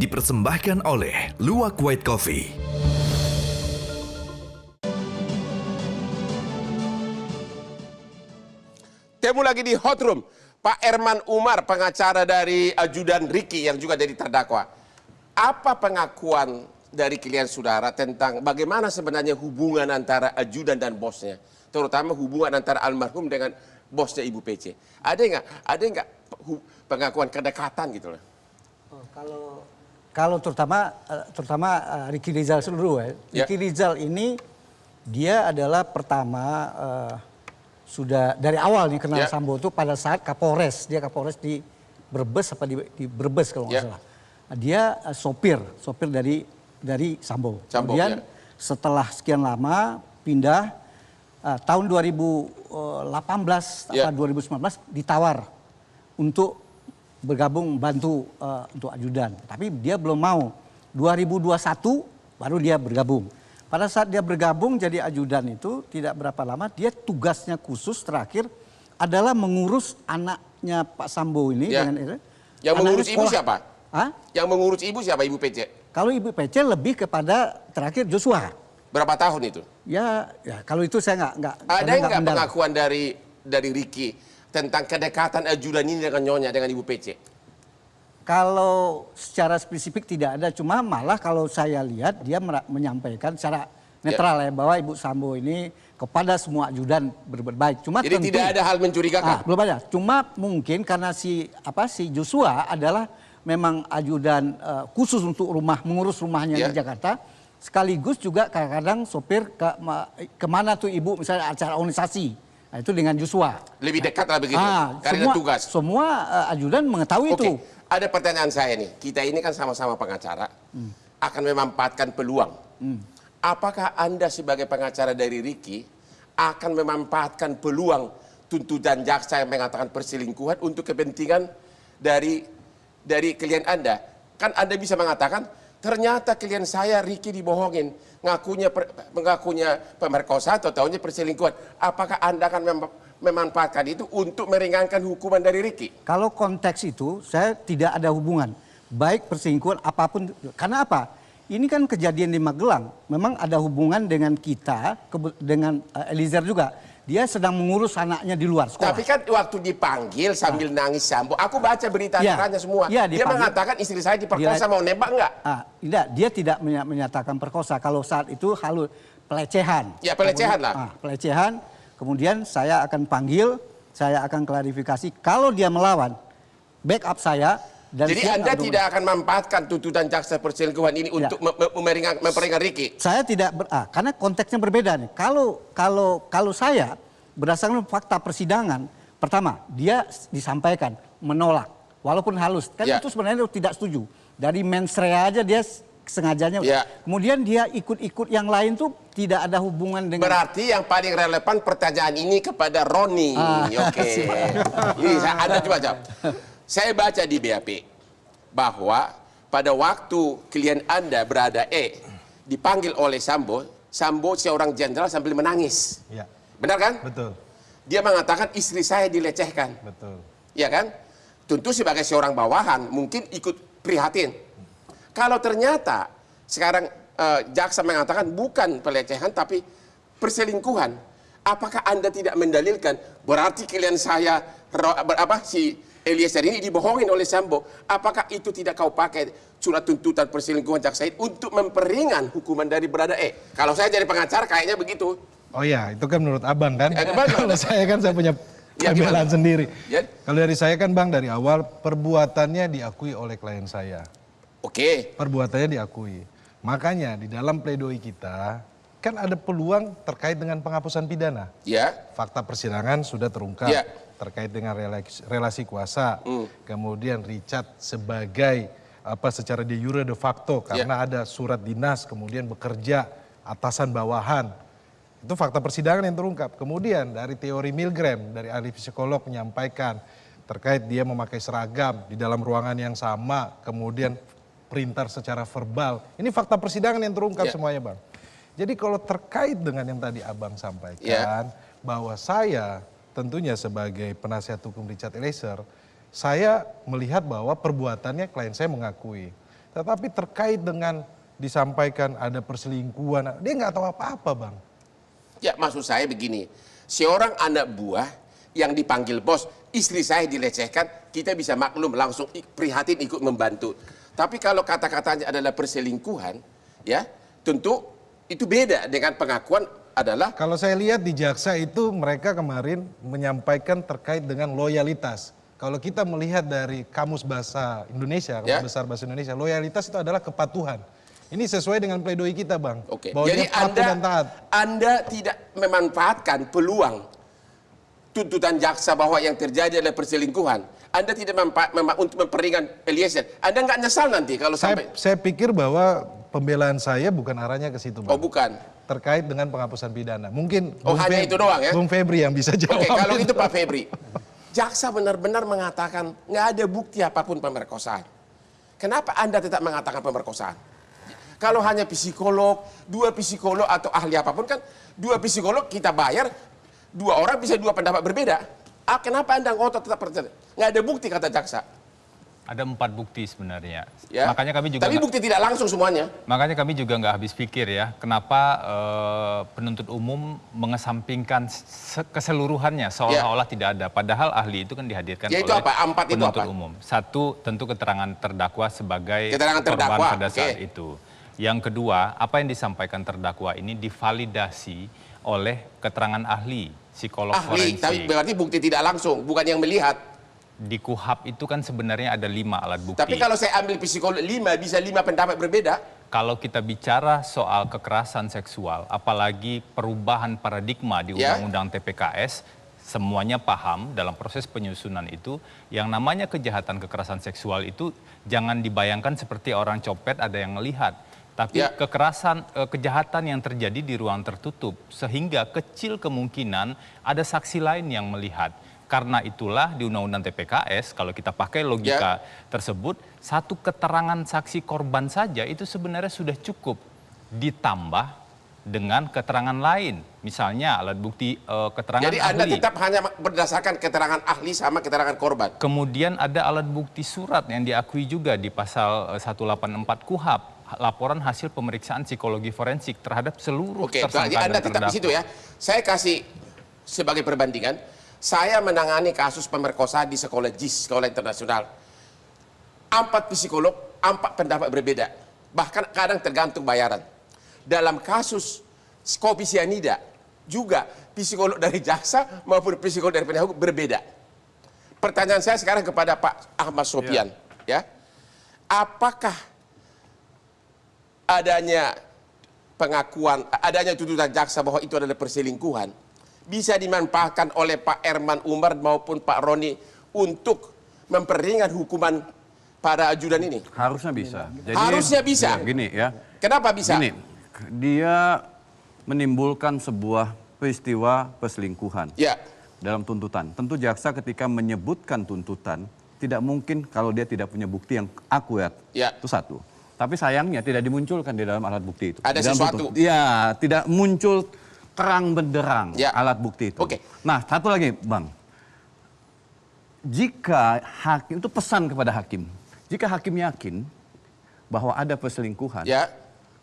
dipersembahkan oleh Luwak White Coffee. Temu lagi di Hot Room. Pak Herman Umar, pengacara dari ajudan Ricky yang juga jadi terdakwa. Apa pengakuan dari klien saudara tentang bagaimana sebenarnya hubungan antara ajudan dan bosnya? Terutama hubungan antara almarhum dengan bosnya Ibu PC. Ada nggak pengakuan kedekatan gitu loh? Kalau terutama Ricky Rizal dulu ya. Ricky Rizal ini dia adalah pertama sudah dari awal nih kenal Sambo itu pada saat Kapolres. Dia Kapolres di Brebes apa di Brebes kalau nggak salah. Nah, dia sopir dari Sambo. Kemudian setelah sekian lama pindah tahun 2018 atau 2019 ditawar untuk bergabung bantu untuk ajudan. Tapi dia belum mau. 2021 baru dia bergabung. Pada saat dia bergabung jadi ajudan itu tidak berapa lama dia tugasnya khusus terakhir adalah mengurus anaknya Pak Sambo ini dengan yang mengurus ibu siapa? Hah? Yang mengurus ibu siapa, Ibu PC? Kalau Ibu PC lebih kepada terakhir Joshua. Berapa tahun itu? Ya kalau itu saya nggak. Ada nggak pengakuan dari Ricky tentang kedekatan ajudan ini dengan nyonya dengan Ibu PC? Kalau secara spesifik tidak ada, cuma malah kalau saya lihat dia menyampaikan secara netral ya bahwa Ibu Sambo ini kepada semua ajudan berbuat baik. Cuma jadi tentu, tidak ada hal mencurigakan. Belum ada. Cuma mungkin karena si Joshua adalah memang ajudan khusus untuk mengurus rumahnya di Jakarta. Sekaligus juga kadang-kadang sopir kemana tuh ibu misalnya acara organisasi. Nah, itu dengan Joshua. Lebih dekat lah begitu, karena tugas. Semua ajudan mengetahui itu. Ada pertanyaan saya nih, kita ini kan sama-sama pengacara, akan memanfaatkan peluang. Apakah Anda sebagai pengacara dari Ricky akan memanfaatkan peluang tuntutan jaksa yang mengatakan perselingkuhan untuk kepentingan dari klien Anda? Kan Anda bisa mengatakan, ternyata klien saya Ricky dibohongin, mengakunya pemerkosa atau tahunya perselingkuhan. Apakah Anda akan memanfaatkan itu untuk meringankan hukuman dari Ricky? Kalau konteks itu saya tidak ada hubungan. Baik perselingkuhan apapun. Karena apa? Ini kan kejadian di Magelang. Memang ada hubungan dengan kita, dengan Eliezer juga. Dia sedang mengurus anaknya di luar sekolah. Tapi kan waktu dipanggil sambil nangis Sambo, aku baca berita acaranya semua. Dia mengatakan istri saya diperkosa, mau nembak enggak? Tidak, dia tidak menyatakan perkosa. Kalau saat itu pelecehan. Ya pelecehan lah. Pelecehan, kemudian saya akan panggil, saya akan klarifikasi. Kalau dia melawan, backup saya. Dan jadi Anda tidak akan memanfaatkan tuntutan jaksa perselingkuhan ini untuk memperingat Ricky? Saya tidak, karena konteksnya berbeda nih. Kalau saya berdasarkan fakta persidangan, pertama dia disampaikan menolak, walaupun halus. Kan itu sebenarnya tidak setuju. Dari mens rea aja dia sengajanya. Kemudian dia ikut-ikut yang lain tuh tidak ada hubungan dengan. Berarti yang paling relevan pertanyaan ini kepada Roni. Oke. Ini Anda coba jawab. Saya baca di BAP bahwa pada waktu klien Anda berada dipanggil oleh Sambo seorang jenderal sambil menangis. Ya. Benar kan? Betul. Dia mengatakan istri saya dilecehkan. Betul. Ya kan? Tentu sebagai seorang bawahan mungkin ikut prihatin. Kalau ternyata sekarang jaksa mengatakan bukan pelecehan tapi perselingkuhan, apakah Anda tidak mendalilkan berarti klien saya si Eliezer ini dibohongin oleh Sambo? Apakah itu tidak kau pakai surat tuntutan perselingkuhan jaksa itu untuk memperingan hukuman dari berada Kalau saya jadi pengacara kayaknya begitu. Oh ya, itu kan menurut abang kan. Kalau saya kan saya punya pembelaan sendiri. Kalau dari saya kan bang dari awal perbuatannya diakui oleh klien saya. Perbuatannya diakui. Makanya di dalam pledoi kita kan ada peluang terkait dengan penghapusan pidana. Fakta persidangan sudah terungkap. Terkait dengan relasi kuasa, kemudian Richard sebagai secara de jure de facto karena ada surat dinas, kemudian bekerja atasan bawahan, itu fakta persidangan yang terungkap. Kemudian dari teori Milgram, dari ahli psikolog menyampaikan terkait dia memakai seragam di dalam ruangan yang sama, kemudian perintah secara verbal, ini fakta persidangan yang terungkap semuanya bang. Jadi kalau terkait dengan yang tadi abang sampaikan, bahwa saya tentunya sebagai penasihat hukum Richard Eliezer, saya melihat bahwa perbuatannya klien saya mengakui. Tetapi terkait dengan disampaikan ada perselingkuhan, dia nggak tahu apa-apa, Bang. Ya, maksud saya begini, seorang anak buah yang dipanggil bos, istri saya dilecehkan, kita bisa maklum langsung prihatin ikut membantu. Tapi kalau kata-katanya adalah perselingkuhan, ya tentu itu beda dengan pengakuan adalah. Kalau saya lihat di jaksa itu mereka kemarin menyampaikan terkait dengan loyalitas. Kalau kita melihat dari Kamus Bahasa Indonesia, Kamus Besar Bahasa Indonesia, loyalitas itu adalah kepatuhan. Ini sesuai dengan pledoi kita, Bang. Oke. Bahwa Jadi dia patuh dan taat. Anda tidak memanfaatkan peluang tuntutan jaksa bahwa yang terjadi adalah perselingkuhan. Anda tidak untuk memperingan Eliezer. Anda nggak nyesal nanti kalau sampai. Saya pikir bahwa pembelaan saya bukan arahnya ke situ, Bang. Oh, bukan. Terkait dengan penghapusan pidana. Mungkin hanya itu doang ya? Bung Febri yang bisa jawab. Oke, kalau itu Pak Febri. Jaksa benar-benar mengatakan nggak ada bukti apapun pemerkosaan. Kenapa Anda tetap mengatakan pemerkosaan? Kalau hanya psikolog, 2 psikolog atau ahli apapun kan, 2 psikolog kita bayar, 2 orang bisa 2 pendapat berbeda. Kenapa Anda ngotot tetap percaya? Nggak ada bukti kata jaksa. Ada 4 bukti sebenarnya. Ya. Makanya kami juga. Tapi bukti tidak langsung semuanya. Makanya kami juga nggak habis pikir ya, kenapa penuntut umum mengesampingkan keseluruhannya seolah-olah tidak ada. Padahal ahli itu kan dihadirkan oleh penuntut umum. 1, tentu keterangan terdakwa sebagai korban pada saat itu. Yang kedua, apa yang disampaikan terdakwa ini divalidasi oleh keterangan ahli, psikolog forensik. Tapi berarti bukti tidak langsung, bukan yang melihat. Di KUHP itu kan sebenarnya ada 5 alat bukti. Tapi kalau saya ambil psikolog 5, bisa 5 pendapat berbeda. Kalau kita bicara soal kekerasan seksual, apalagi perubahan paradigma di Undang-Undang TPKS, semuanya paham dalam proses penyusunan itu, yang namanya kejahatan kekerasan seksual itu jangan dibayangkan seperti orang copet ada yang melihat. Tapi kejahatan yang terjadi di ruang tertutup, sehingga kecil kemungkinan ada saksi lain yang melihat. Karena itulah di Undang-Undang TPKS, kalau kita pakai logika tersebut, 1 keterangan saksi korban saja itu sebenarnya sudah cukup. Ditambah dengan keterangan lain. Misalnya alat bukti keterangan ahli. Jadi Anda tetap hanya berdasarkan keterangan ahli sama keterangan korban. Kemudian ada alat bukti surat yang diakui juga di pasal 184 KUHP. Laporan hasil pemeriksaan psikologi forensik terhadap seluruh tersangka dan terdakwa. Anda tetap di situ ya. Saya kasih sebagai perbandingan. Saya menangani kasus pemerkosaan di sekolah JIS, sekolah internasional. 4 psikolog, 4 pendapat berbeda. Bahkan kadang tergantung bayaran. Dalam kasus kopi sianida, juga psikolog dari jaksa maupun psikolog dari penegak hukum berbeda. Pertanyaan saya sekarang kepada Pak Ahmad Sopyan. Ya. Apakah adanya pengakuan, adanya tuntutan jaksa bahwa itu adalah perselingkuhan, bisa dimanfaatkan oleh Pak Erman Umar maupun Pak Roni untuk memperingan hukuman para ajudan ini? Harusnya bisa. Jadi, harusnya bisa. Gini ya. Kenapa bisa? Gini, dia menimbulkan sebuah peristiwa perselingkuhan dalam tuntutan. Tentu jaksa ketika menyebutkan tuntutan tidak mungkin kalau dia tidak punya bukti yang akurat. Itu 1. Tapi sayangnya tidak dimunculkan di dalam alat bukti itu. Ada sesuatu. Iya, tidak muncul terang benderang alat bukti itu. Nah, 1 lagi, Bang. Jika hakim, itu pesan kepada hakim. Jika hakim yakin bahwa ada perselingkuhan,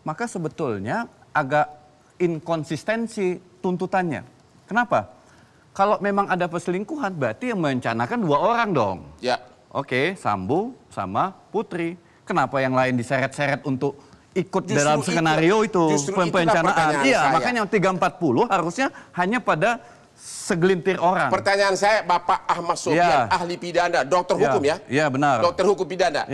maka sebetulnya agak inkonsistensi tuntutannya. Kenapa? Kalau memang ada perselingkuhan, berarti yang merencanakan 2 orang dong. Oke, Sambo sama Putri. Kenapa yang lain diseret-seret untuk ikut dalam skenario itu perencanaan? Iya, makanya 340 harusnya hanya pada segelintir orang. Pertanyaan saya, Bapak Ahmad Sopyan, ahli pidana, dokter hukum ya? Iya, benar. Dokter hukum pidana.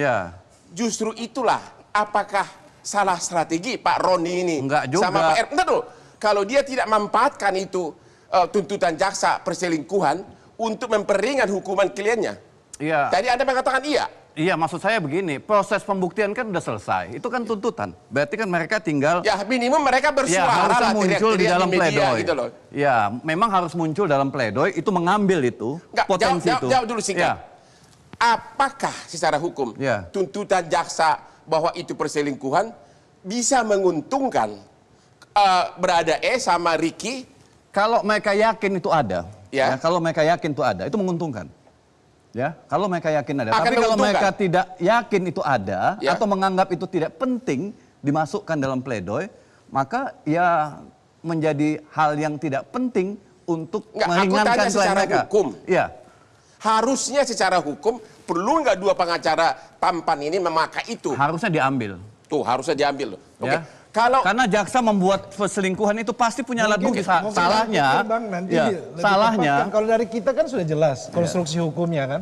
Justru itulah, apakah salah strategi Pak Roni ini? Enggak juga. Sama Pak Bentar dulu. Kalau dia tidak memanfaatkan itu tuntutan jaksa perselingkuhan untuk memperingan hukuman kliennya. Tadi Anda mengatakan iya. Iya, maksud saya begini, proses pembuktian kan udah selesai. Itu kan tuntutan. Berarti kan mereka tinggal... Ya, minimum mereka bersuara harus muncul di dalam pledoi. Gitu loh. Ya, memang harus muncul dalam pledoi, itu mengambil itu, potensi itu. Jawab dulu singkat. Apakah secara hukum tuntutan jaksa bahwa itu perselingkuhan bisa menguntungkan berada sama Ricky? Kalau mereka yakin itu ada, kalau mereka yakin itu ada, itu menguntungkan. Ya, kalau mereka yakin ada. Akan Tapi kalau menguntungkan. mereka tidak yakin itu ada Ya. atau menganggap itu tidak penting dimasukkan dalam pledoi, maka ya menjadi hal yang tidak penting untuk Nggak, aku meringankan tanya klien secara mereka. hukum. Iya. Harusnya secara hukum perlu nggak dua pengacara tampan ini memakai itu? Harusnya diambil. Tuh harusnya diambil. Oke. Ya. Kalau Karena jaksa membuat perselingkuhan itu pasti punya alat bukti. Salahnya, Bang, nanti ya, lebih salahnya, tepatkan. Kalau dari kita kan sudah jelas konstruksi hukumnya kan.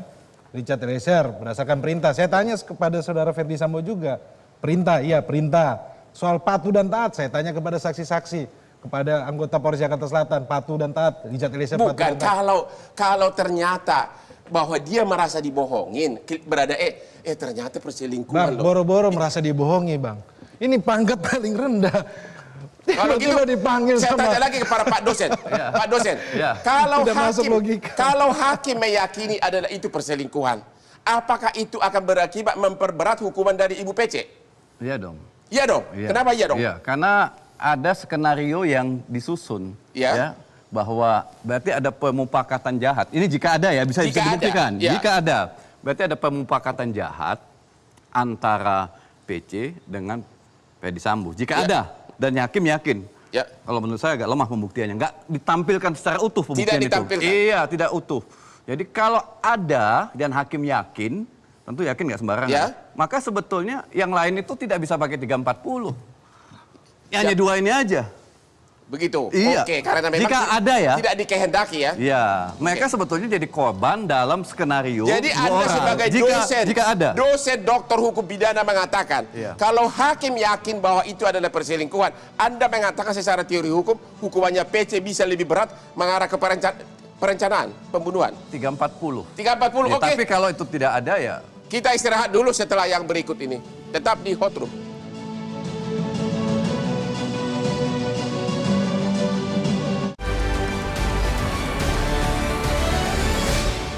Richard Eliezer berdasarkan perintah. Saya tanya kepada saudara Ferdi Sambo juga. Perintah, iya perintah. Soal patuh dan taat, saya tanya kepada saksi-saksi, kepada anggota Polres Jakarta Selatan, patuh dan taat. Richard Eliezer patuh bukan dan taat. kalau ternyata bahwa dia merasa dibohongin, berada ternyata perselingkuhan Bang, loh. boro-boro merasa dibohongi, Bang. Ini pangkat paling rendah. Kalau gitu Tiba-tiba dipanggil saya sama tanya lagi kepada Pak dosen. Pak dosen, Ya. Tidak masuk logika. kalau hakim meyakini adalah itu perselingkuhan, apakah itu akan berakibat memperberat hukuman dari Ibu PC? iya dong. Iya dong. Iya. Kenapa iya dong? Iya, karena ada skenario yang disusun, Ya. ya, bahwa berarti ada pemufakatan jahat. Ini jika ada ya, bisa Jika dibuktikan. ada, ya. Jika ada, berarti ada pemufakatan jahat antara PC dengan Ferdi Sambo. Jika Ya. ada, dan hakim yakin. Ya. Kalau menurut saya agak lemah pembuktiannya, nggak ditampilkan secara utuh pembuktian Tidak ditampilkan. itu. Iya, tidak utuh. Jadi kalau ada dan hakim yakin, tentu yakin nggak sembarangan. Ya. Maka sebetulnya yang lain itu tidak bisa pakai 340. Hanya Siap. dua ini aja. Begitu. Iya. Oke, karena memang Jika ada ya. tidak dikehendaki ya. Iya, mereka sebetulnya jadi korban dalam skenario. Jadi dua Anda orang. sebagai jika ada. dosen doktor hukum pidana mengatakan, Iya. kalau hakim yakin bahwa itu adalah perselingkuhan, Anda mengatakan secara teori hukum, hukumannya PC bisa lebih berat mengarah ke perencanaan pembunuhan. 340. 340, Ya, oke. tapi kalau itu tidak ada ya. Kita istirahat dulu setelah yang berikut ini. Tetap di Hot Room.